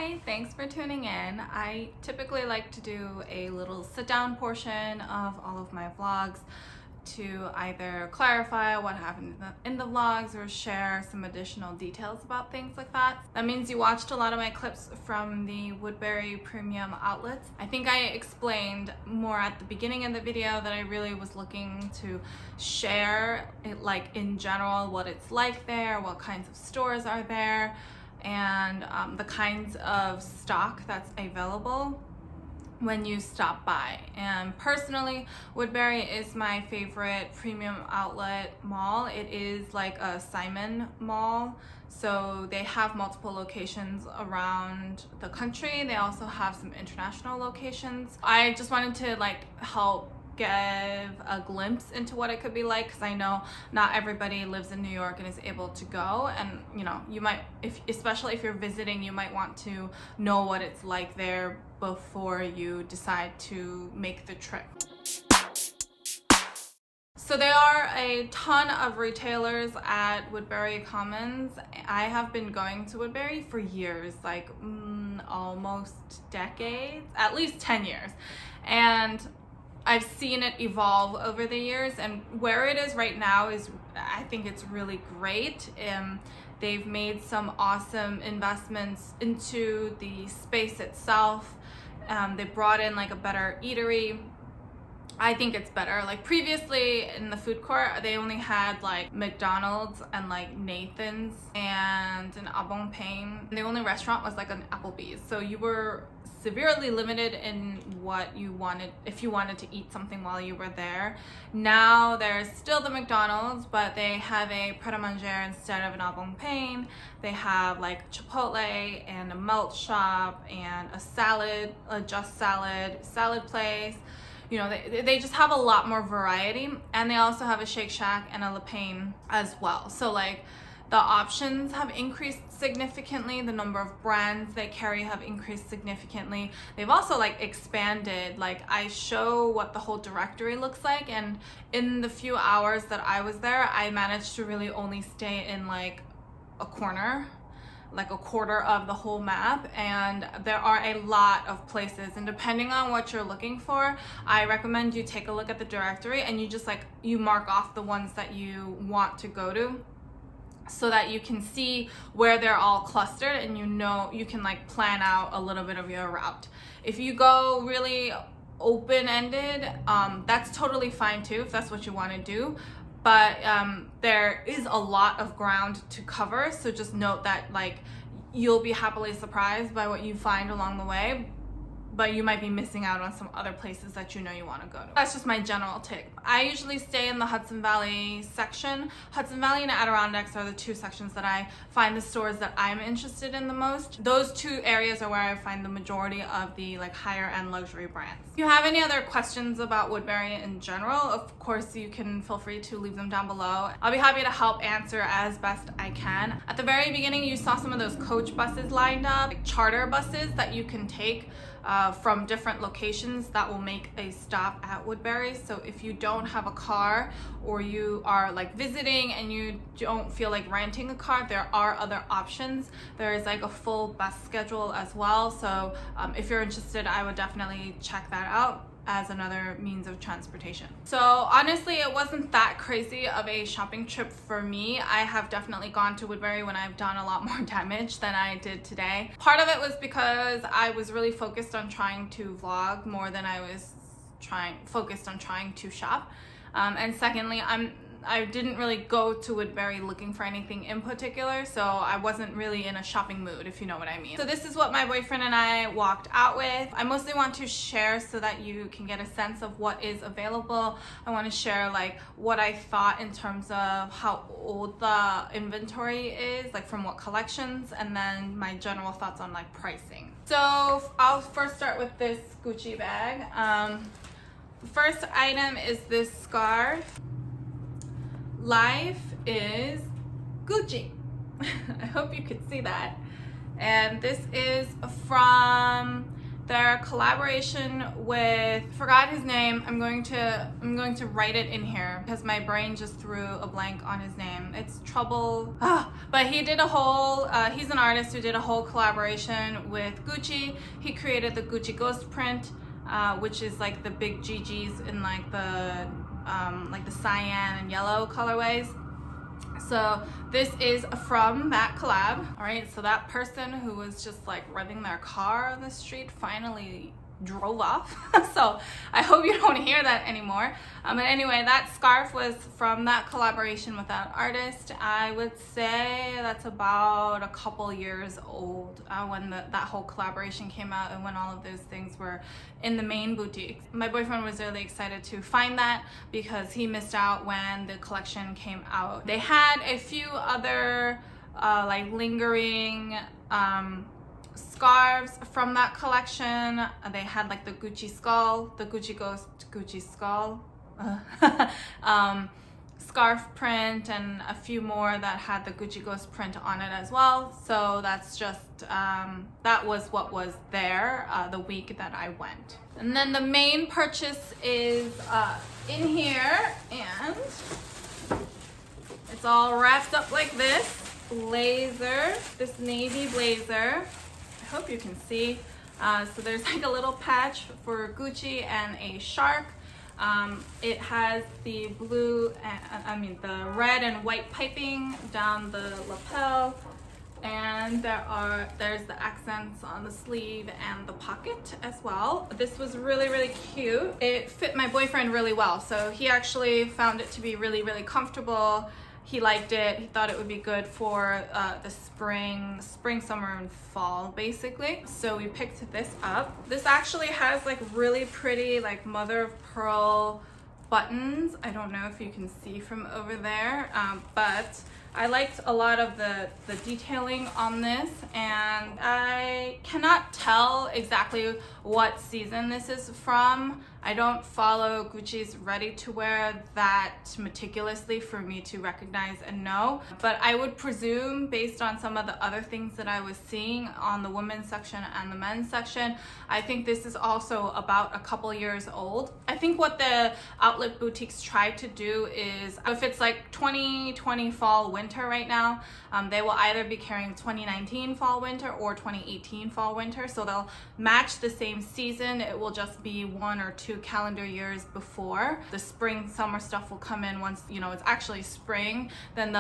Hi, thanks for tuning in. I typically like to do a little sit down portion of all of my vlogs to either clarify what happened in the vlogs or share some additional details about things like that. That means you watched a lot of my clips from the Woodbury Premium Outlets. I think I explained more at the beginning of the video that I really was looking to share it, like in general, what it's like there, what kinds of stores are there, and the kinds of stock that's available when you stop by. And personally, Woodbury is my favorite premium outlet mall. It is like a Simon mall, so they have multiple locations around the country. They also have some international locations. I just wanted to help give a glimpse into what it could be like, because I know not everybody lives in New York and is able to go, and you might, especially if you're visiting, you might want to know what it's like there before you decide to make the trip. So there are a ton of retailers at Woodbury Commons. I have been going to Woodbury for years, almost decades, at least 10 years, and I've seen it evolve over the years, and where it is right now is, I think it's really great. They've made some awesome investments into the space itself. They brought in a better eatery. I think it's better. Previously in the food court, they only had McDonald's and Nathan's and an Au Bon Pain. The only restaurant was an Applebee's. So you were severely limited in what you wanted, if you wanted to eat something while you were there. Now there's still the McDonald's, but they have a pret-a-manger instead of an Au Bon Pain. They have Chipotle and a melt shop and a salad place. They just have a lot more variety, and they also have a Shake Shack and a Le Pain as well. So the options have increased significantly. The number of brands they carry have increased significantly. They've also expanded. I show what the whole directory looks like, and in the few hours that I was there, I managed to really only stay in a corner, a quarter of the whole map, and there are a lot of places, and depending on what you're looking for, I recommend you take a look at the directory and you just you mark off the ones that you want to go to, so that you can see where they're all clustered, and you can plan out a little bit of your route. If you go really open-ended, that's totally fine too, if that's what you want to do. But there is a lot of ground to cover, so just note that you'll be happily surprised by what you find along the way, but you might be missing out on some other places that you want to go to. That's just my general tip. I usually stay in the Hudson Valley section. Hudson Valley and Adirondacks are the two sections that I find the stores that I'm interested in the most. Those two areas are where I find the majority of the higher end luxury brands. If you have any other questions about Woodbury in general, of course you can feel free to leave them down below. I'll be happy to help answer as best I can. At the very beginning, you saw some of those coach buses lined up, charter buses that you can take from different locations that will make a stop at Woodbury. So if you don't have a car, or you are visiting and you don't feel like renting a car, there are other options. There is a full bus schedule as well. So if you're interested, I would definitely check that out as another means of transportation. So honestly, it wasn't that crazy of a shopping trip for me. I have definitely gone to Woodbury when I've done a lot more damage than I did today. Part of it was because I was really focused on trying to vlog more than I was focused on trying to shop. And secondly, I didn't really go to Woodbury looking for anything in particular, so I wasn't really in a shopping mood, if you know what I mean. So this is what my boyfriend and I walked out with. I mostly want to share so that you can get a sense of what is available. I want to share what I thought in terms of how old the inventory is, from what collections, and then my general thoughts on pricing. So I'll first start with this Gucci bag. The first item is this scarf. Life is Gucci. I hope you could see that. And this is from their collaboration with, forgot his name. I'm going to write it in here because my brain just threw a blank on his name. It's Trouble. But he did a whole, he's an artist who did a whole collaboration with Gucci. He created the Gucci Ghost print, which is like the big GGs in like the cyan and yellow colorways. So this is from that collab. All right, so that person who was just like running their car on the street finally drove off. So I hope you don't hear that anymore. But anyway, that scarf was from that collaboration with that artist. I would say that's about a couple years old when that whole collaboration came out and when all of those things were in the main boutique. My boyfriend was really excited to find that because he missed out when the collection came out. They had a few other like lingering scarves from that collection. They had like the Gucci skull, the Gucci Ghost, Gucci skull scarf print, and a few more that had the Gucci Ghost print on it as well. So that's just that was what was there the week that I went. And then the main purchase is in here, and it's all wrapped up like this. Blazer, this navy blazer. I hope you can see. So there's like a little patch for Gucci and a shark. It has the blue, the red and white piping down the lapel, and there's the accents on the sleeve and the pocket as well. This was really, really cute. It fit my boyfriend really well, so he actually found it to be really, really comfortable. He liked it. He thought it would be good for the spring, summer, and fall, basically. So we picked this up. This actually has like really pretty like mother of pearl buttons. I don't know if you can see from over there, but I liked a lot of the detailing on this, and I cannot tell exactly what season this is from. I don't follow Gucci's ready-to-wear that meticulously for me to recognize and know, but I would presume, based on some of the other things that I was seeing on the women's section and the men's section, I think this is also about a couple years old. I think what the outlet boutiques try to do is, if it's like 2020 fall winter right now, they will either be carrying 2019 fall winter or 2018 fall winter, so they'll match the same season. It will just be 1 or 2 calendar years before. The spring summer stuff will come in once it's actually spring. Then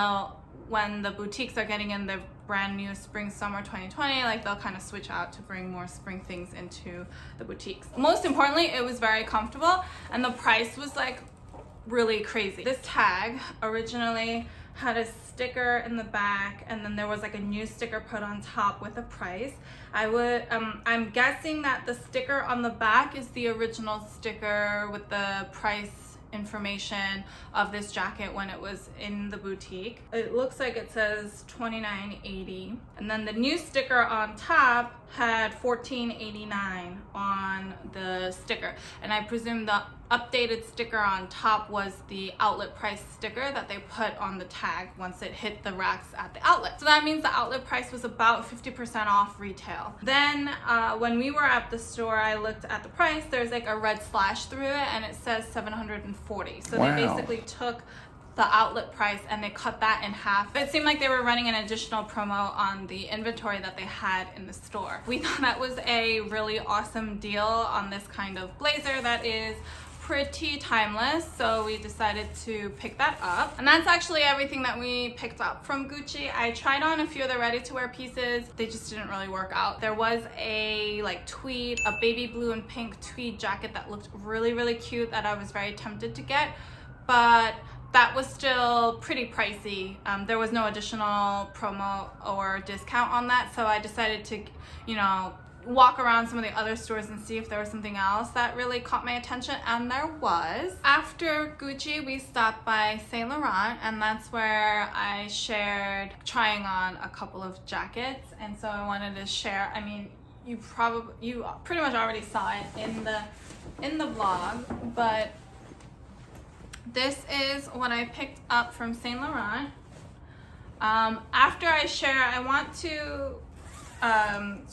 when the boutiques are getting in the brand new spring summer 2020, like they'll kind of switch out to bring more spring things into the boutiques. Most importantly, it was very comfortable, and the price was like really crazy. This tag originally had a sticker in the back, and then there was like a new sticker put on top with a price. I'm guessing that the sticker on the back is the original sticker with the price information of this jacket when it was in the boutique. It looks like it says $29.80, and then the new sticker on top had $14.89 on the sticker, and I presume the updated sticker on top was the outlet price sticker that they put on the tag once it hit the racks at the outlet. So that means the outlet price was about 50% off retail. Then when we were at the store, I looked at the price. There's like a red slash through it, and it says $740. So Wow. They basically took the outlet price and they cut that in half. It seemed like they were running an additional promo on the inventory that they had in the store. We thought that was a really awesome deal on this kind of blazer that is pretty timeless, so we decided to pick that up. And that's actually everything that we picked up from Gucci. I tried on a few of the ready-to-wear pieces. They just didn't really work out. There was a tweed, a baby blue and pink tweed jacket that looked really, really cute that I was very tempted to get, but that was still pretty pricey. There was no additional promo or discount on that, so I decided to, walk around some of the other stores and see if there was something else that really caught my attention, and there was. After Gucci, we stopped by Saint Laurent, and that's where I shared trying on a couple of jackets, and so I wanted to share. I mean, you pretty much already saw it in the vlog, but this is what I picked up from Saint Laurent. After I share, I want to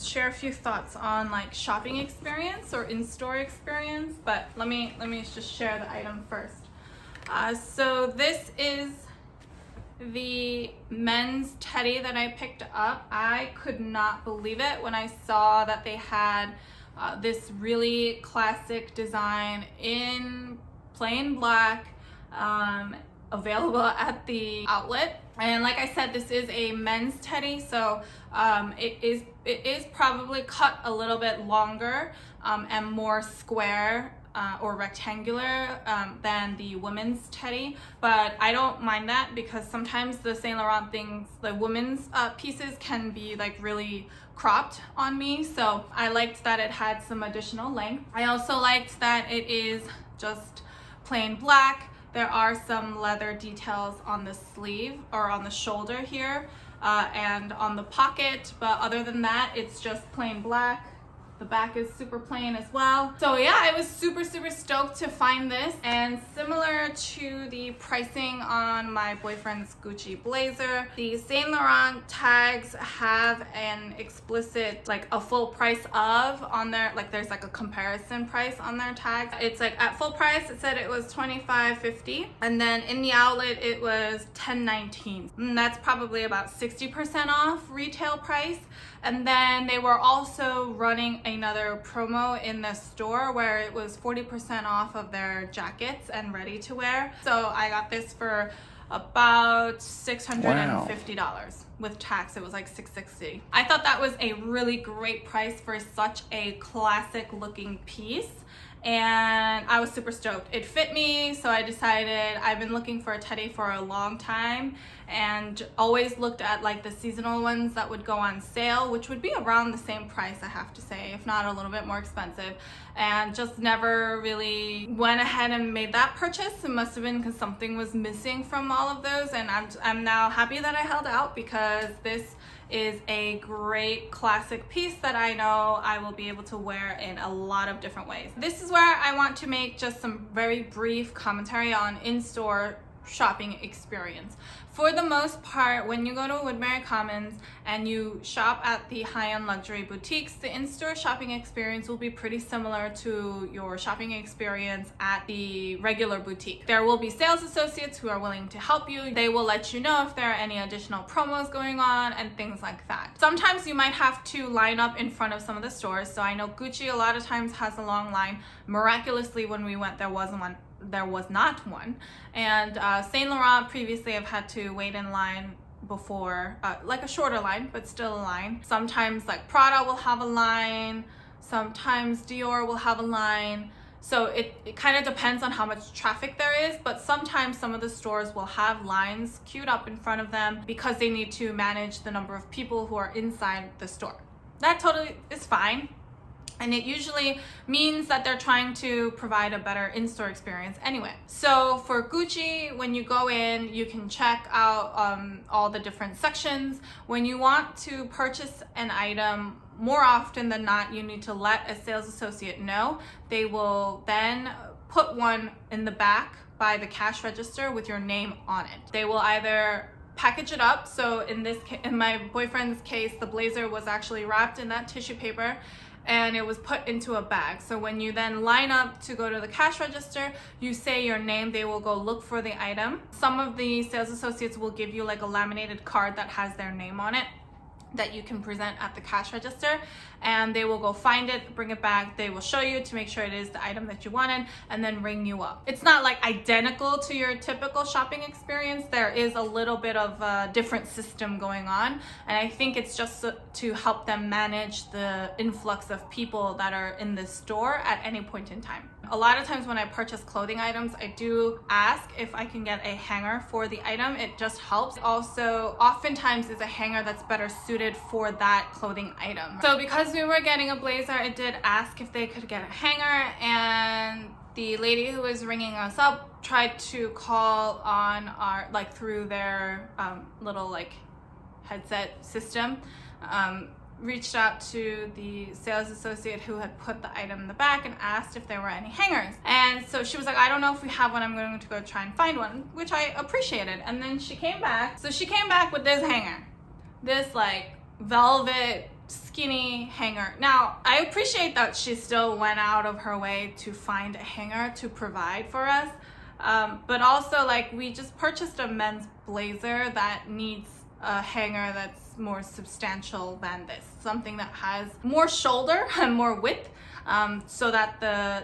share a few thoughts on like shopping experience or in-store experience, but let me just share the item first. So this is the men's teddy that I picked up. I could not believe it when I saw that they had this really classic design in plain black, available at the outlet. And like I said, this is a men's teddy, so it is probably cut a little bit longer and more square or rectangular than the women's teddy, but I don't mind that because sometimes the Saint Laurent things, the women's pieces can be like really cropped on me, so I liked that it had some additional length. I also liked that it is just plain black. There are some leather details on the sleeve or on the shoulder here and on the pocket, but other than that, it's just plain black. The back is super plain as well. So yeah, I was super stoked to find this, and similar to the pricing on my boyfriend's Gucci blazer, the Saint Laurent tags have an explicit, like a full price of on their, like there's like a comparison price on their tags. It's like at full price it said it was $25.50, and then in the outlet it was $10.19. And that's probably about 60% off retail price. And then they were also running another promo in the store where it was 40% off of their jackets and ready to wear. So I got this for about $650. Wow. With tax, it was like $660. I thought that was a really great price for such a classic looking piece, and I was super stoked. It fit me, so I decided, I've been looking for a teddy for a long time and always looked at like the seasonal ones that would go on sale, which would be around the same price, I have to say, if not a little bit more expensive, and just never really went ahead and made that purchase. It must have been because something was missing from all of those, and I'm now happy that I held out because this is a great classic piece that I know I will be able to wear in a lot of different ways. This is where I want to make just some very brief commentary on in-store shopping experience. For the most part, when you go to Woodbury Commons and you shop at the high-end luxury boutiques, the in-store shopping experience will be pretty similar to your shopping experience at the regular boutique. There will be sales associates who are willing to help you. They will let you know if there are any additional promos going on and things like that. Sometimes you might have to line up in front of some of the stores. So I know Gucci a lot of times has a long line. Miraculously, when we went, there was not one, and Saint Laurent previously I've had to wait in line before, like a shorter line but still a line. Sometimes like Prada will have a line, sometimes Dior will have a line, so it kind of depends on how much traffic there is, but sometimes some of the stores will have lines queued up in front of them because they need to manage the number of people who are inside the store. That totally is fine. And it usually means that they're trying to provide a better in-store experience anyway. So for Gucci, when you go in, you can check out all the different sections. When you want to purchase an item, more often than not, you need to let a sales associate know. They will then put one in the back by the cash register with your name on it. They will either package it up. So in my boyfriend's case, the blazer was actually wrapped in that tissue paper and it was put into a bag. So when you then line up to go to the cash register, you say your name, they will go look for the item. Some of the sales associates will give you like a laminated card that has their name on it that you can present at the cash register, and they will go find it, bring it back. They will show you to make sure it is the item that you wanted and then ring you up. It's not like identical to your typical shopping experience. There is a little bit of a different system going on, and I think it's just to help them manage the influx of people that are in the store at any point in time. A lot of times when I purchase clothing items, I do ask if I can get a hanger for the item. It just helps. Also, oftentimes is a hanger that's better suited for that clothing item. So because we were getting a blazer, I did ask if they could get a hanger, and the lady who was ringing us up tried to call on our, like through their little like headset system, reached out to the sales associate who had put the item in the back and asked if there were any hangers. And so she was like, I don't know if we have one, I'm going to go try and find one, which I appreciated. And then she came back. So she came back with this hanger, this like velvet skinny hanger. Now, I appreciate that she still went out of her way to find a hanger to provide for us. But also, like, we just purchased a men's blazer that needs a hanger that's more substantial than this. Something that has more shoulder and more width, so that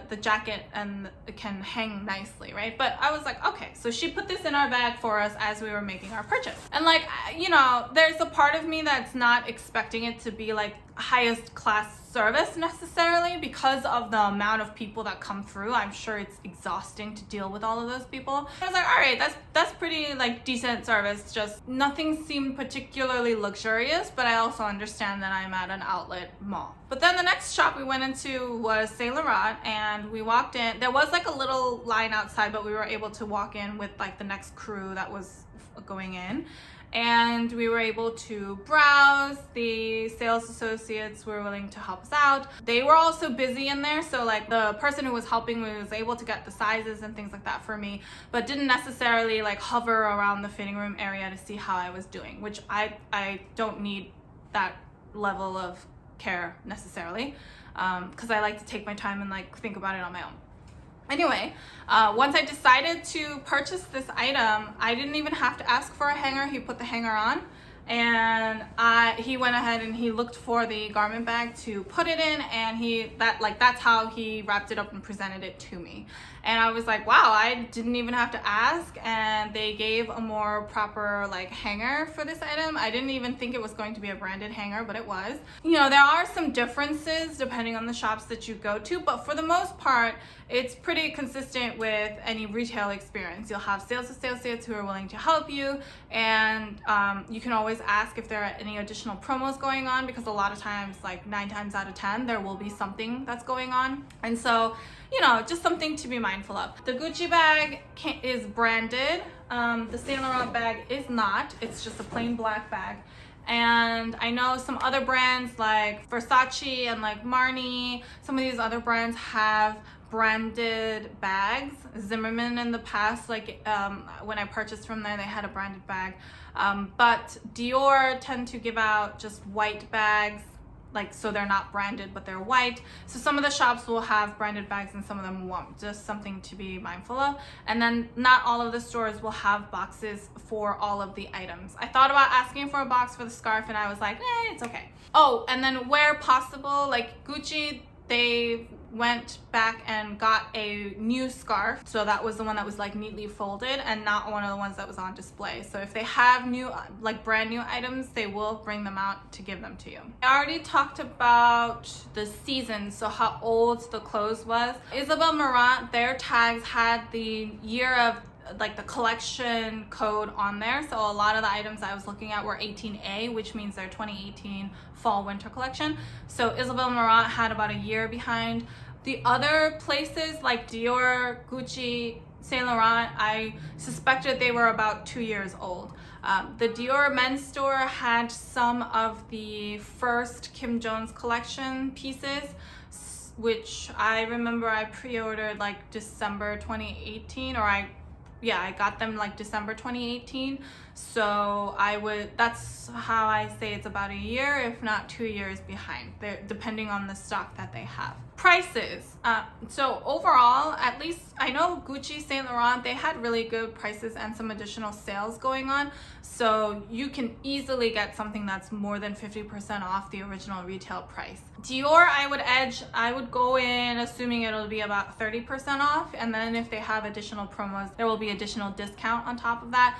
the jacket and it can hang nicely, right? But I was like, okay, so she put this in our bag for us as we were making our purchase. And like, you know, there's a part of me that's not expecting it to be like highest class service necessarily because of the amount of people that come through. I'm sure it's exhausting to deal with all of those people. I was like, all right, that's pretty like decent service. Just nothing seemed particularly luxurious, but I also understand that I'm at an outlet mall. But then the next shop we went into was Saint Laurent, and we walked in. There was like a little line outside, but we were able to walk in with like the next crew that was going in. And we were able to browse. The sales associates were willing to help us out. They were also busy in there, so like the person who was helping me was able to get the sizes and things like that for me, but didn't necessarily like hover around the fitting room area to see how I was doing, which I don't need that level of care necessarily, because I like to take my time and like think about it on my own. Anyway, once I decided to purchase this item, I didn't even have to ask for a hanger. He put the hanger on, and he went ahead and he looked for the garment bag to put it in, and that's how he wrapped it up and presented it to me. And I was like, wow, I didn't even have to ask, and they gave a more proper like hanger for this item. I didn't even think it was going to be a branded hanger, but it was. You know, there are some differences depending on the shops that you go to, but for the most part, it's pretty consistent with any retail experience. You'll have sales associates who are willing to help you, and you can always ask if there are any additional promos going on, because a lot of times, like 9 times out of 10, there will be something that's going on. And so, you know, just something to be mindful of. The Gucci bag is branded. The Saint Laurent bag is not. It's just a plain black bag. And I know some other brands like Versace and like Marni, some of these other brands have branded bags. Zimmerman in the past, like when I purchased from there, they had a branded bag. But Dior tend to give out just white bags, like, so they're not branded, but they're white. So some of the shops will have branded bags and some of them won't. Just something to be mindful of. And then not all of the stores will have boxes for all of the items. I thought about asking for a box for the scarf, and I was like, it's okay. Oh, and then where possible, like Gucci, they went back and got a new scarf. So that was the one that was like neatly folded and not one of the ones that was on display. So if they have new, like brand new items, they will bring them out to give them to you. I already talked about the season, so how old the clothes was. Isabel Marant, their tags had the year of like the collection code on there. So a lot of the items I was looking at were 18A, which means they're 2018 fall winter collection. So Isabel Marant had about a year behind. The other places like Dior, Gucci, Saint Laurent, I suspected they were about 2 years old. The Dior men's store had some of the first Kim Jones collection pieces, which I remember I pre-ordered like December 2018, or I got them like December 2018. So that's how I say it's about a year, if not 2 years behind, depending on the stock that they have. Prices. So overall, at least I know Gucci, Saint Laurent, they had really good prices and some additional sales going on. So you can easily get something that's more than 50% off the original retail price. Dior, I would go in assuming it'll be about 30% off. And then if they have additional promos, there will be additional discount on top of that.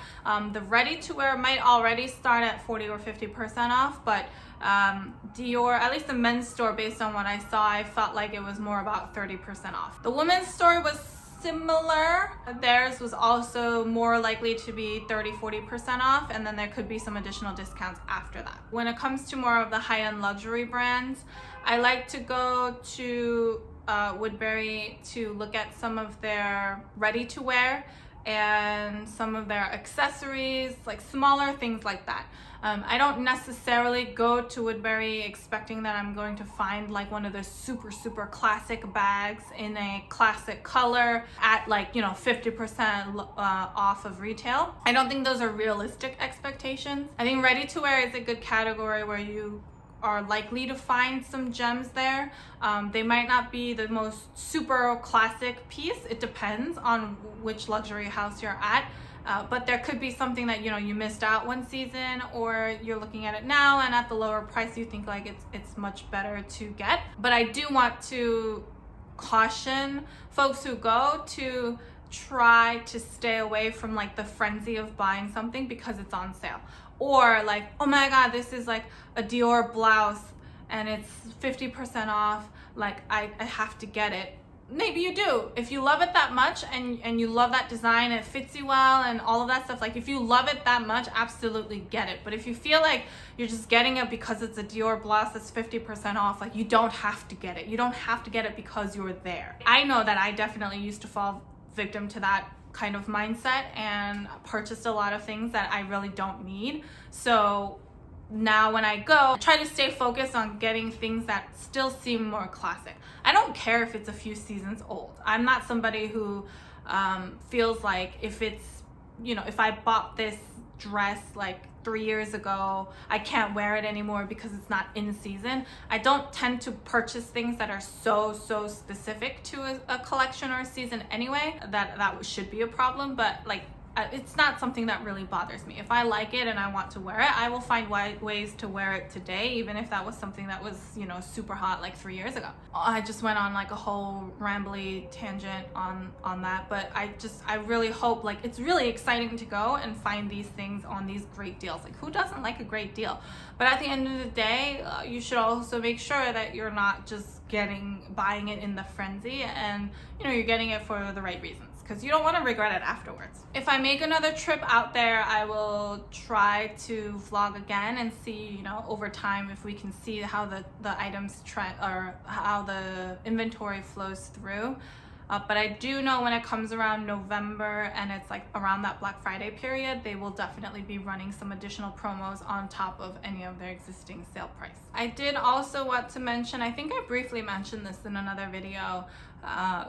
The ready-to-wear might already start at 40 or 50% off, but Dior, at least the men's store, based on what I saw, I felt like it was more about 30% off. The women's store was similar. Theirs was also more likely to be 30-40% off, and then there could be some additional discounts after that. When it comes to more of the high-end luxury brands, I like to go to Woodbury to look at some of their ready-to-wear and some of their accessories, like smaller things like that. I don't necessarily go to Woodbury expecting that I'm going to find like one of the super classic bags in a classic color at like, 50% off of retail. I don't think those are realistic expectations. I think ready to wear is a good category where you are likely to find some gems there. They might not be the most super classic piece. It depends on which luxury house you're at. But there could be something that, you know, you missed out one season, or you're looking at it now and at the lower price you think like it's much better to get. But I do want to caution folks who go to try to stay away from like the frenzy of buying something because it's on sale, or like, oh my god, this is like a Dior blouse and it's 50% off, like I have to get it. Maybe you do. If you love it that much and you love that design, it fits you well and all of that stuff, like if you love it that much, absolutely get it. But if you feel like you're just getting it because it's a Dior blouse that's 50% off, like you don't have to get it. You don't have to get it because you're there. I know that I definitely used to fall victim to that kind of mindset and purchased a lot of things that I really don't need. So now when I go, I try to stay focused on getting things that still seem more classic. I don't care if it's a few seasons old. I'm not somebody who feels like if it's, you know, if I bought this dress like 3 years ago, I can't wear it anymore because it's not in season. I don't tend to purchase things that are so specific to a collection or a season anyway. That should be a problem, but like it's not something that really bothers me. If I like it and I want to wear it, I will find ways to wear it today, even if that was something that was, you know, super hot like 3 years ago. I just went on like a whole rambly tangent on that, but I really hope, like, it's really exciting to go and find these things on these great deals. Like, who doesn't like a great deal? But at the end of the day, you should also make sure that you're not just buying it in the frenzy, and you know, you're getting it for the right reasons, because you don't want to regret it afterwards. If I make another trip out there, I will try to vlog again and see, you know, over time if we can see how the items trend or how the inventory flows through. But I do know when it comes around November and it's like around that Black Friday period, they will definitely be running some additional promos on top of any of their existing sale price. I did also want to mention, I think I briefly mentioned this in another video,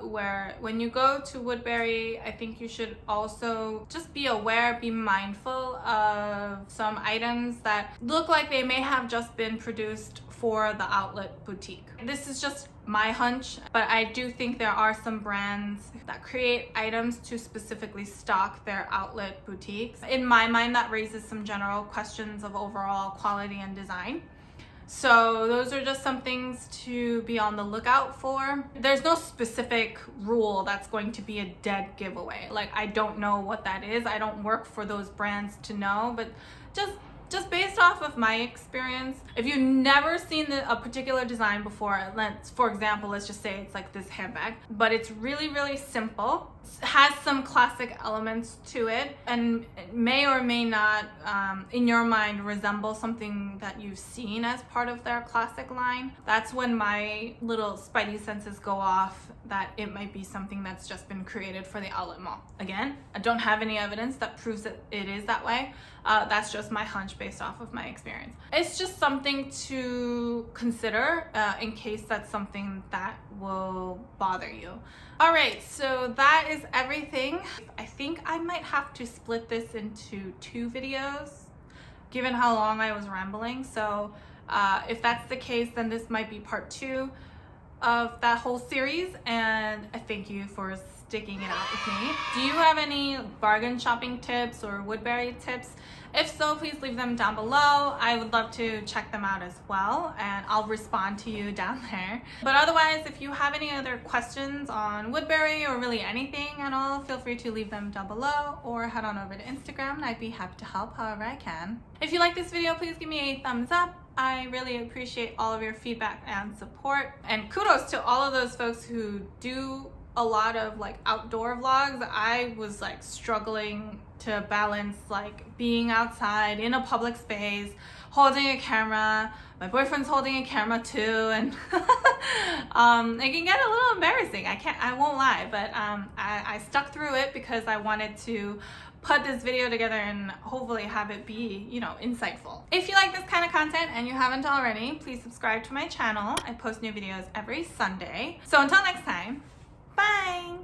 where when you go to Woodbury, I think you should also just be aware, be mindful of some items that look like they may have just been produced for the outlet boutique. This is just my hunch, but I do think there are some brands that create items to specifically stock their outlet boutiques. In my mind, that raises some general questions of overall quality and design. So those are just some things to be on the lookout for. There's no specific rule that's going to be a dead giveaway. Like, I don't know what that is. I don't work for those brands to know, but just based off of my experience, if you've never seen a particular design before, for example, let's just say it's like this handbag, but it's really simple, has some classic elements to it, and it may or may not, in your mind, resemble something that you've seen as part of their classic line. That's when my little spidey senses go off that it might be something that's just been created for the outlet mall. Again, I don't have any evidence that proves that it is that way. That's just my hunch based off of my experience. It's just something to consider in case that's something that will bother you. All right, so that is everything. I think I might have to split this into 2 videos, given how long I was rambling. So if that's the case, then this might be part 2 of that whole series, and I thank you for sticking it out with me. Do you have any bargain shopping tips or Woodbury tips? If so, please leave them down below. I would love to check them out as well, and I'll respond to you down there. But otherwise, if you have any other questions on Woodbury or really anything at all, feel free to leave them down below or head on over to Instagram, and I'd be happy to help however I can. If you like this video, please give me a thumbs up. I really appreciate all of your feedback and support, and kudos to all of those folks who do a lot of like outdoor vlogs. I was like struggling to balance like being outside in a public space, holding a camera. My boyfriend's holding a camera too, and it can get a little embarrassing. I won't lie, but I stuck through it because I wanted to put this video together and hopefully have it be, you know, insightful. If you like this kind of content and you haven't already, please subscribe to my channel. I post new videos every Sunday. So until next time, bye!